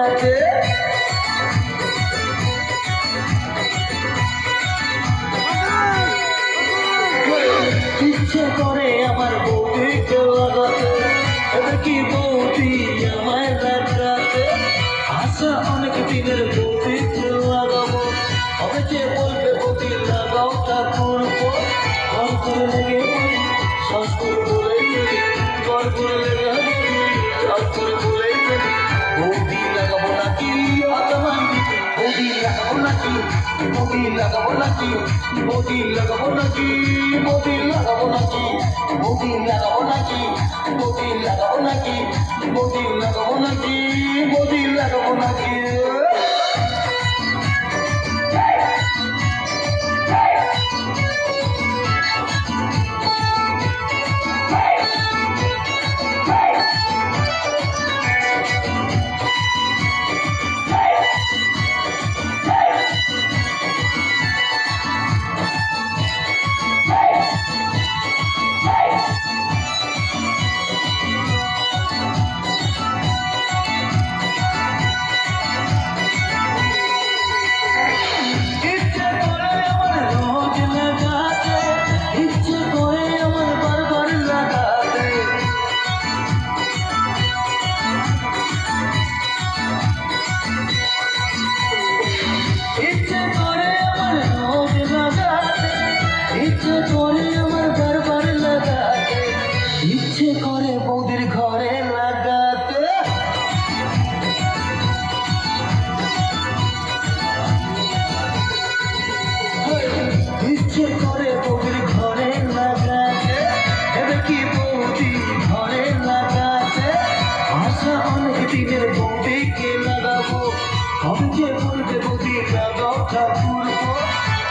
লাগাতে ইচ্ছে করে আমার বৌদিকে লাগাতে এবার কি বৌদি আমায় লাগাতে আশা অনেক দিনের বৌদিকে লাগাবো হবে যে বলবে বৌদি লাগাও তা করবো ঘর করে লেগে শ্বাস করে বলেই ঘর করে লেগে শ্বাস করে বলেই বৌদি লাগাবো নাকি বৌদি লাগাবো নাকি বৌদি লাগাবো নাকি বৌদি লাগাবো নাকি বৌদি লাগাবো নাকি বৌদি লাগাবো নাকি বৌদি লাগাবো নাকি বৌদি লাগাবো নাকি বৌদি লাগাবো নাকি ইচ্ছে করে বৌদির ঘরে লাগাতে ইচ্ছে করে বৌদির ঘরে লাগাতে এবার কি বৌদি ঘরে লাগাতে আশা অনেক দিনের বৌদিকে লাগাবো হবে যে বলবে বৌদি লাগাও ঠাকুর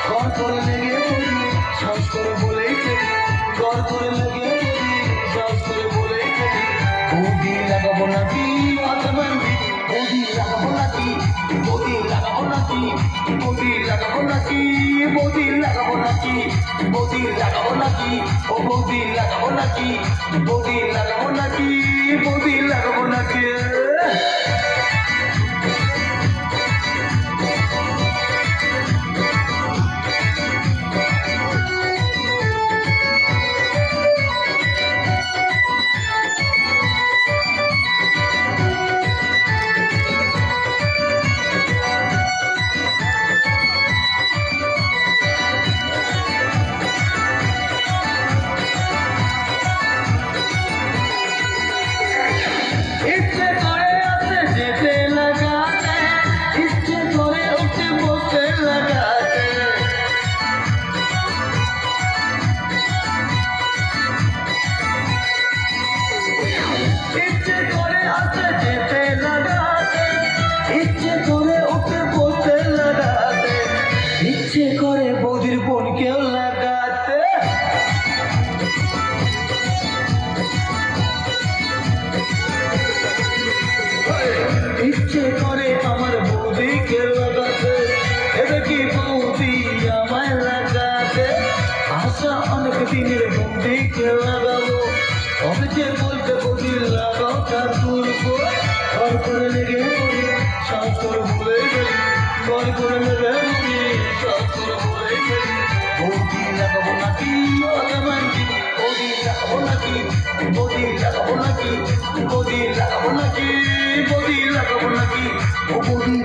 ঘর করে লেগে বলি শ্বাস করে বলেই ফেলি ঘর করে লেগে বৌদি লাগাবো নাকি বৌদি লাগাবো নাকি বৌদি লাগাবো নাকি বৌদি লাগাবো নাকি বৌদি লাগাবো নাকি বৌদি লাগাবো নাকি ও বৌদি লাগাবো নাকি বৌদি লাগাবো নাকি বৌদি লাগাবো নাকি ইচ্ছে করে আসতে যেতে লাগাতে ইচ্ছে করে উঠে বসতে লাগাতে ইচ্ছে করে আসতে যেতে লাগাতে ইচ্ছে করে উঠে বসতে লাগাতে ইচ্ছে করে বৌদির বোনকেও লাগাতে ইচ্ছে করে আমার বৌদিকে লাগাতে এবার কি বৌদি আমায় লাগাতে আশা অনেক দিনের বৌদিকে লাগাবো হবে যে বলতে বৌদি লাগাও তার তুলবো ঘর করে লেগে বলি শ্বাস করে বলেই গেলি ঘর করে লেগে বলি শ্বাস করে বলেই গেলি বৌদি লাগাবো নাকি বৌদি লাগাবো নাকি বৌদি লাগাবো নাকি বৌদি লাগাবো নাকি বৌদি লাগাবো নাকি ও বৌদি